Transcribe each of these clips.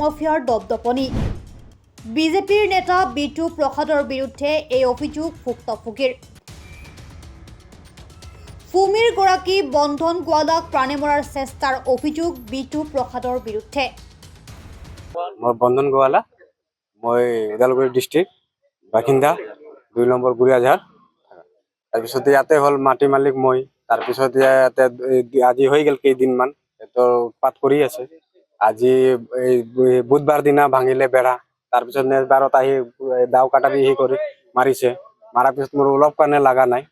মাফিয়াৰ দপদপনি বিজেপিৰ নেতা বিটু প্ৰসাদৰ বিৰুদ্ধে এই অভিযোগ ভুক্তভোগীৰ ফুমিৰ গৰাকী বন্ধন গোৱালাক প্ৰাণে মৰাৰ চেষ্টাৰ অভিযোগ বিটু প্ৰসাদৰ বিৰুদ্ধে মই বন্ধন গোৱালা মই ওদালগুৰি ডিষ্ট্ৰিক্ট বাসিন্দা 2 নম্বৰ গুৰিয়াঝাৰ তাৰপিছত ইয়াতে হ'ল মাটি মালিক মই তাৰপিছত ইয়াতে আজি হৈ গ'ল কেইদিনমান এটো উৎপাত কৰি আছে আজি বুধবাৰ দিনা ভাঙিলে বেৰা তাৰপিছত নেক্সট বাৰত আহি দাও কাটা বিহি কৰি মাৰিছে মাৰাৰ পিছত মোৰ অলপ কাৰণে লাগা নাই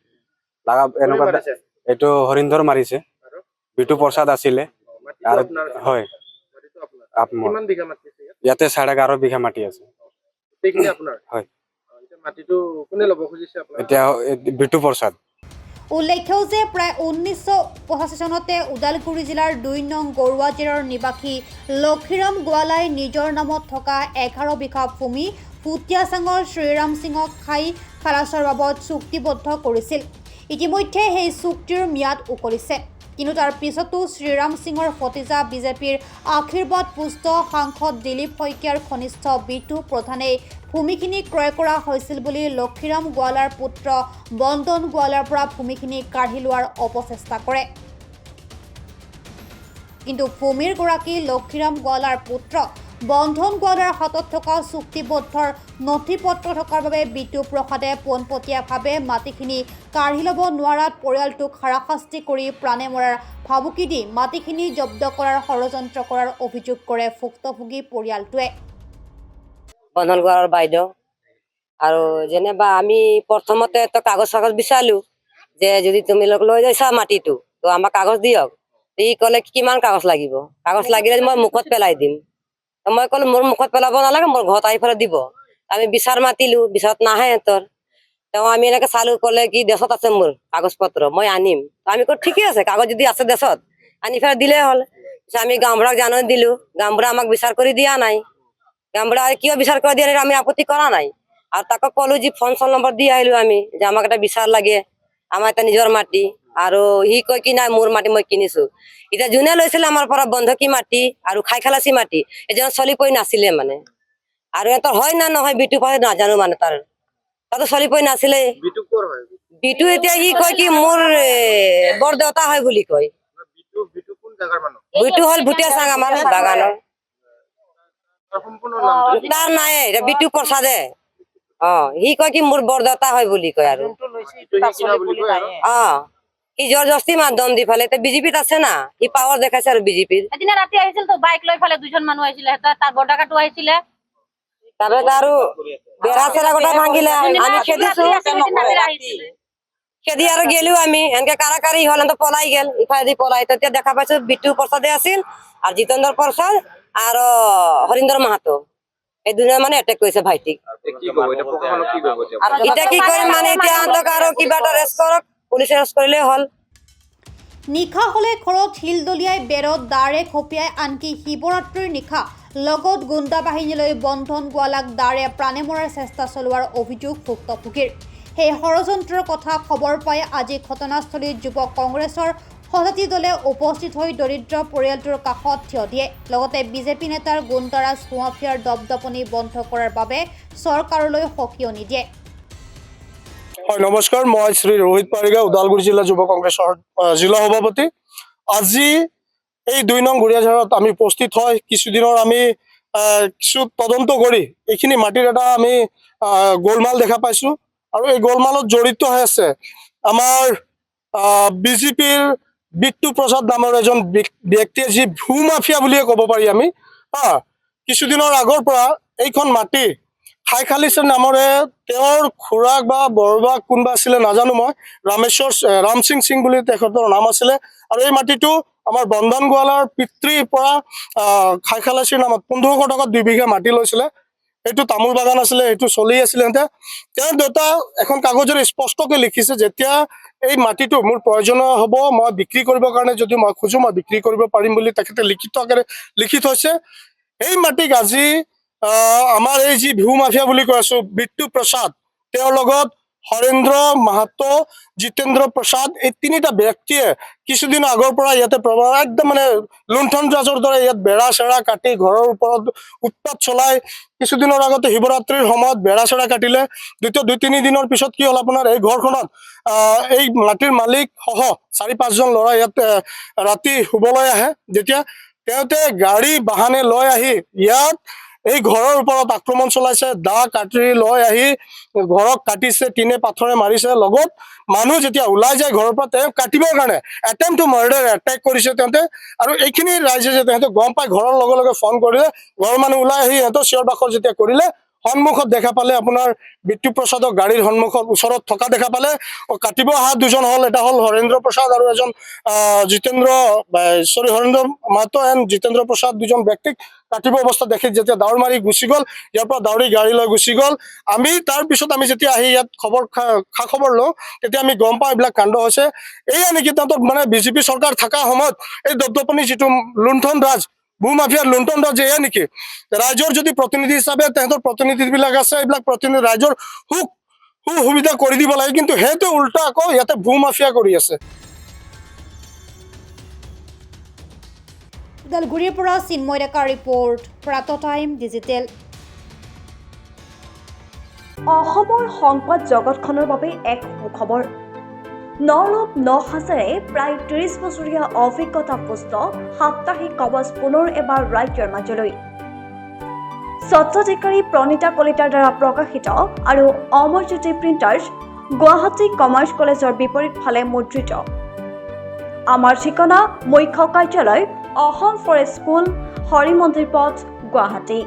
লাগা এনেকুৱা এইটো হৰিন্ধৰ মাৰিছে বিটু প্ৰসাদ আছিলে আৰু হয় কিমান বিঘা মাটি আছে ইয়াতে 11.5 বিঘা মাটি আছে এইখিনি আপোনাৰ হয় এটা মাটিটো কোনে ল'ব খুজিছে আপোনাৰ এতিয়া বিটু প্ৰসাদ উল্লেখ্য যে প্ৰায় 1985 চনতে ওদালগুৰি জিলাৰ 2 নং গৰুৱাজেৰৰ নিবাসী লক্ষীৰাম গোৱালাই নিজৰ নামত থকা 11 বিঘা ভূমি ফুটিয়াচাঙৰ শ্ৰীৰাম সিঙক খালাচৰ বাবদ চুক্তিবদ্ধ কৰিছিল ইতিমধ্যে সেই চুক্তিৰ ম্যাদ উকলিছে কিন্তু তাৰ পিছতো শ্ৰীৰাম সিঙৰ ভতিজা বিজেপিৰ আশীৰ্বাদ পুষ্ট সাংসদ দিলীপ শইকীয়াৰ ঘনিষ্ঠ বিটু প্ৰধানে ভূমিখিনি ক্ৰয় কৰা হৈছিল বুলি লক্ষীৰাম গোৱালাৰ পুত্ৰ বন্ধন গোৱালাৰ পৰা ভূমিখিনি কাঢ়ি লোৱাৰ অপচেষ্টা কৰে কিন্তু ভূমিৰ গৰাকী লক্ষীৰাম গোৱালাৰ পুত্ৰ বন্ধন গোৱালাৰ হাতত থকা চুক্তিবদ্ধৰ নথিপত্ৰ থকাৰ বাবে বিটু প্ৰসাদে পোনপটীয়াভাৱে মাটিখিনি কাঢ়ি ল'ব নোৱাৰাত পৰিয়ালটোক হাৰাশাস্তি কৰি প্ৰাণে মৰাৰ ভাবুকি দি মাটিখিনি জব্দ কৰাৰ ষড়যন্ত্ৰ কৰাৰ অভিযোগ কৰে ভুক্তভোগী পৰিয়ালটোৱে বন্ধন গোৱালাৰ বাইদেউ আৰু যেনিবা আমি প্ৰথমতে তো কাগজ চাগজ বিচাৰিলো যে যদি তুমি লৈ যাইছা মাটিটো তো আমাক কাগজ দিয়ক ই ক'লে কিমান কাগজ লাগিব কাগজ লাগিলে মই মুখত পেলাই দিম মই ক'লো মোৰ মুখত পেলাব নালাগে মোৰ ঘৰত আহি পেলাই দিব আমি বিচাৰ মাতিলো বিচাৰত নাহে তোৰ তেওঁ আমি এনেকে চালো ক'লে কি দেশত আছে মোৰ কাগজ পত্ৰ মই আনিম আমি ক'লো ঠিকে আছে কাগজ যদি আছে দেশত আনি ফেৰ দিলে হ'ল আমি গাঁওবুঢ়াক জাননী দিলো গাঁওবুঢ়া আমাক বিচাৰ কৰি দিয়া নাই গাঁওবুঢ়া কিয় বিচাৰ কৰি দিয়া নাই আমি আপত্তি কৰা নাই আৰু তাকে ক'লো যে ফোন নম্বৰ দি আহিলো আমি যে আমাক এটা বিচাৰ লাগে আমাৰ এটা নিজৰ মাটি আৰু সি কয় কি নাই মোৰ মাটি মই কিনিছো এতিয়া যোনে লৈছিলে আমাৰ পৰা বন্ধকী মাটি আৰু খালাচী মাটি এজন চলি পৰি নাছিলে মানে আৰু এটা হয় না নহয় বিটু পাই নাজানো মানে তাতো চলি পৰি নাছিলে বিটু ক'ৰ হয় বিটু এতিয়া সি কয় কি মোৰ বৰ দেউতা হয় বুলি কয় বিটু কোন জাগাৰ মানুহ বিটু হ'ল ভুটিয়াচাং আমাৰ বাগানৰ তাৰ সম্পূৰ্ণ নামটো তাৰ নাই এতিয়া বিটু প্ৰসাদে সি কয় কি মোৰ বৰ দেউতা হয় বুলি কয় আৰু কিনা বুলি কয় আৰু সি জোৰ জস্তি মাধ্যম দি ফালে এতিয়া বিজেপিত আছে না সি পাৱাৰ দেখাইছে আৰু বিজেপিৰ এদিন ৰাতি আহিছিল তো বাইক লৈ ফালে দুজন মানুহ আহিছিলে তাৰ বৰ্ডাকাটো আহিছিলে তাৰপিছত আৰু বেৰা চেৰা গোটা ভাঙিলে আমি খেদিছো খেদি আৰু গেলো আমি এনেকে কাৰাকাৰী হল পলাই গেল ইফালে পলাই তেতিয়া দেখা পাইছো বিটু প্ৰসাদে আছিল আৰু জিতেন্দ্ৰ প্ৰসাদ আৰু হৰিন্দৰ মাহাতো এই দুজনে মানে এটেক কৰিছে ভাইটিক এতিয়া কি কৰিম মানে এতিয়া আৰু কিবা এটা ৰেষ্ট কৰক পুলিচে ৰেষ্ট কৰিলে হ'ল নিশা হলে ঘৰত শিল দলিয়াই বেৰত দাৰে খপিয়াই আনকি শিৱৰাত্ৰিৰ নিশা লগত গুণ্ডা বাহিনীলৈ বন্ধন গোৱালাক দাৰে প্ৰাণে মৰাৰ চেষ্টা চলোৱাৰ অভিযোগ ভুক্তভোগীৰ সেই ষড়যন্ত্ৰৰ কথা খবৰ পাই আজি ঘটনাস্থলীত যুৱ কংগ্ৰেছৰ সজাতি দলে উপস্থিত হৈ দৰিদ্ৰ পৰিয়ালটোৰ কাষত থিয় দিয়ে লগতে বিজেপি নেতাৰ গুণ্ডাৰাজ মাফিয়াৰ দপদপনি বন্ধ কৰাৰ বাবে চৰকাৰলৈ সকিয়নি দিয়ে নমস্কাৰ মই শ্ৰী ৰোহিত পাৰিগা ওদালগুৰি জিলা যুৱ কংগ্ৰেছৰ জিলা সভাপতি আজি এই 2 নং গুৰিয়াঝাৰত আমি উপস্থিত হয় কিছুদিনৰ আমি কিছু তদন্ত কৰি এইখিনি মাটিৰ এটা আমি গোলমাল দেখা পাইছো আৰু এই গোলমালত জড়িত হৈ আছে আমাৰ বিজেপিৰ বিটু প্ৰসাদ নামৰ এজন ব্যক্তিয়ে যি ভূ মাফিয়া বুলিয়ে ক'ব পাৰি আমি কিছুদিনৰ আগৰ পৰা এইখন মাটি খালাচী নামৰে তেওঁৰ খুৰাক বা বৰবাক কোনবা আছিলে নাজানো মই ৰাম সিং বুলি তেখেতৰ নাম আছিলে আৰু এই মাটিটো আমাৰ বন্ধন গোৱালাৰ পিতৃৰ পৰা খালাচীৰ নামত 1500 টকাত 2 বিঘা মাটি লৈছিলে এইটো তামোল বাগান আছিলে এইটো চলি আছিলে তেওঁৰ দেউতা এখন কাগজেৰে স্পষ্টকৈ লিখিছে যেতিয়া এই মাটিটো মোৰ প্ৰয়োজনীয় হ'ব মই বিক্ৰী কৰিবৰ কাৰণে যদি মই খুজো মই বিক্ৰী কৰিব পাৰিম বুলি তেখেতে লিখিত আকাৰে লিখি থৈছে এই মাটিক আজি আমাৰ এই যি ভূ মাফিয়া বুলি কৈ আছো বিটু প্ৰসাদ তেওঁৰ লগত হৰেন্দ্ৰ মাহাতো, জিতেন্দ্ৰ প্ৰসাদ, এই তিনিটা ব্যক্তিয়ে কিছুদিন আগৰ পৰা ইয়াতে একদম মানে লুণ্ঠন ৰাজৰ দৰে ইয়াত বেৰা চেৰা কাটি ঘৰৰ ওপৰত উৎপাত চলাই কিছুদিনৰ আগতে শিৱৰাত্ৰিৰ সময়ত বেৰা চেৰা কাটিলে। দ্বিতীয় 2-3 দিনৰ পিছত কি হ'ল আপোনাৰ এই ঘৰখনত এই মাটিৰ মালিক সহ 4-5জন ল'ৰা ইয়াত ৰাতি শুবলৈ আহে। যেতিয়া তেওঁতে গাড়ী বাহনে লৈ আহি ইয়াত এই ঘৰৰ ওপৰত আক্ৰমণ চলাইছে, দা কাটি লৈ আহি ঘৰক কাটিছে, টিনে পাথৰে মাৰিছে। লগত মানুহ যেতিয়া ওলাই যায় ঘৰৰ পৰা তেওঁ কাটিবৰ কাৰণে এটেম্প টু মাৰ্ডাৰ এটেক কৰিছে তেওঁতে। আৰু এইখিনি ৰাইজে যে তেওঁতে গম পাই ঘৰৰ লগে লগে ফোন কৰিলে, ঘৰৰ মানুহ ওলাই আহি সিহঁতৰ চিঞৰ বাখৰ যেতিয়া কৰিলে, সন্মুখত দেখা পালে আপোনাৰ বিট্টু প্ৰসাদক গাড়ীৰ সন্মুখত ওচৰত থকা দেখা পালে। কাটিব অহা দুজন হ'ল, এটা হ'ল হৰেন্দ্ৰ প্ৰসাদ আৰু এজন হৰেন্দ্ৰ মাহাতো এণ্ড জিতেন্দ্ৰ প্ৰসাদ, দুজন ব্যক্তিক কাটিব অৱস্থা দেখি যেতিয়া দৌৰ মাৰি গুচি গ'ল, ইয়াৰ পৰা দৌৰি গাড়ী লৈ গুচি গ'ল। আমি তাৰপিছত আমি যেতিয়া আহি ইয়াত খা খবৰ লওঁ, তেতিয়া আমি গম পাওঁ এইবিলাক কাণ্ড হৈছে। এয়া নেকি তাহাঁতৰ মানে বিজেপি চৰকাৰ থকা সময়ত এই দপদপনি যিটো লুণ্ঠন ৰাজ, ভূ মাফিয়াৰ লুণ্ঠন ৰাজ, এয়া নেকি? ৰাইজৰ যদি প্ৰতিনিধি হিচাপে তাহাঁতৰ প্ৰতিনিধিবিলাক আছে, এইবিলাক প্ৰতিনিধি ৰাইজৰ সুবিধা কৰি দিব লাগে, কিন্তু সেইটো উল্টা আকৌ ইয়াতে ভূ মাফিয়া কৰি আছে। ওদালগুৰিৰ পৰা চিন্ময় ডেকাৰ ৰিপৰ্ট, প্ৰাতঃ টাইম ডিজিটেল। অসমৰ সংবাদ জগতখনৰ বাবে এক সুখবৰ। নৰূপ নসাজেৰে প্ৰায় 30 বছৰীয়া অভিজ্ঞতাপুষ্ট সাপ্তাহিক কবচ পুনৰ এবাৰ ৰাজ্যৰ মাজলৈ। স্বত্বাধিকাৰী প্ৰণীতা কলিতাৰ দ্বাৰা প্ৰকাশিত আৰু অমৰজ্যোতি প্ৰিণ্টাৰ্ছ, গুৱাহাটী কমাৰ্চ কলেজৰ বিপৰীত ফালে মুদ্ৰিত। আমাৰ ঠিকনা মুখ্য কাৰ্যালয়, অসম ফৰেষ্ট স্কুল, হৰি মন্দিৰ পথ, গুৱাহাটী।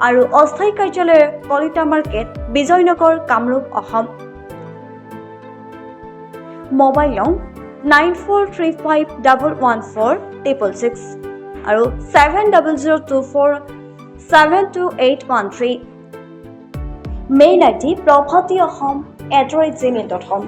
আৰু অস্থায়ী কাৰ্যালয় কলিতা মাৰ্কেট, বিজয়নগৰ, কামৰূপ, অসম। মোবাইল নং 9435114666 আৰু 7024722813। Mail ID probhatiahom@gmail.com।